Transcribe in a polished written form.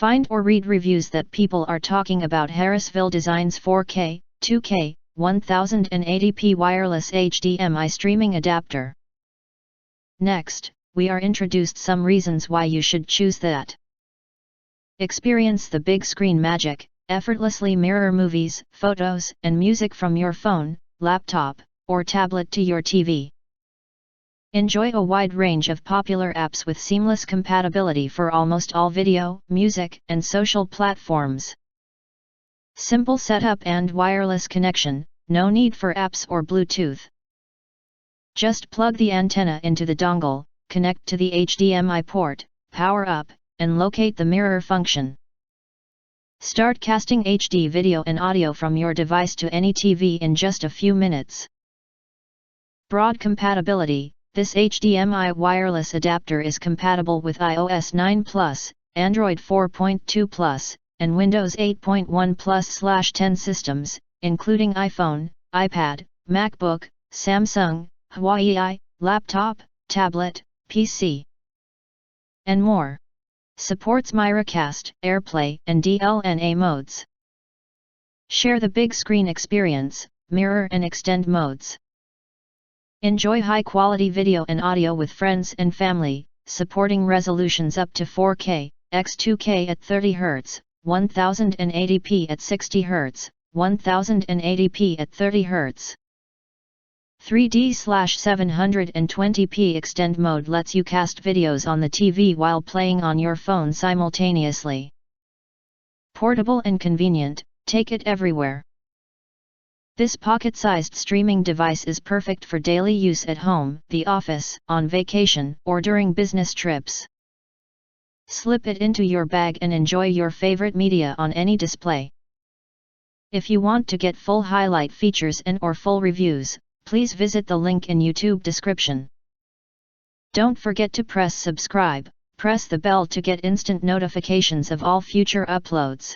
Find or read reviews that people are talking about Harrisville Design's 4K, 2K, 1080p wireless HDMI streaming adapter. Next, we are introduced some reasons why you should choose that. Experience the big screen magic, effortlessly mirror movies, photos, and music from your phone, laptop, or tablet to your TV. Enjoy a wide range of popular apps with seamless compatibility for almost all video, music, and social platforms. Simple setup and wireless connection, no need for apps or Bluetooth. Just plug the antenna into the dongle, connect to the HDMI port, power up, and locate the mirror function. Start casting HD video and audio from your device to any TV in just a few minutes. Broad compatibility. This HDMI wireless adapter is compatible with iOS 9 Plus, Android 4.2 Plus, and Windows 8.1 Plus/10 systems, including iPhone, iPad, MacBook, Samsung, Huawei, laptop, tablet, PC, and more. Supports Miracast, Airplay, and DLNA modes. Share the big screen experience, mirror and extend modes. Enjoy high-quality video and audio with friends and family, supporting resolutions up to 4K, x 2K at 30 Hz, 1080p at 60 Hz, 1080p at 30 Hz. 3D/720p extend mode lets you cast videos on the TV while playing on your phone simultaneously. Portable and convenient, take it everywhere. This pocket-sized streaming device is perfect for daily use at home, the office, on vacation, or during business trips. Slip it into your bag and enjoy your favorite media on any display. If you want to get full highlight features and/or full reviews, please visit the link in YouTube description. Don't forget to press subscribe, press the bell to get instant notifications of all future uploads.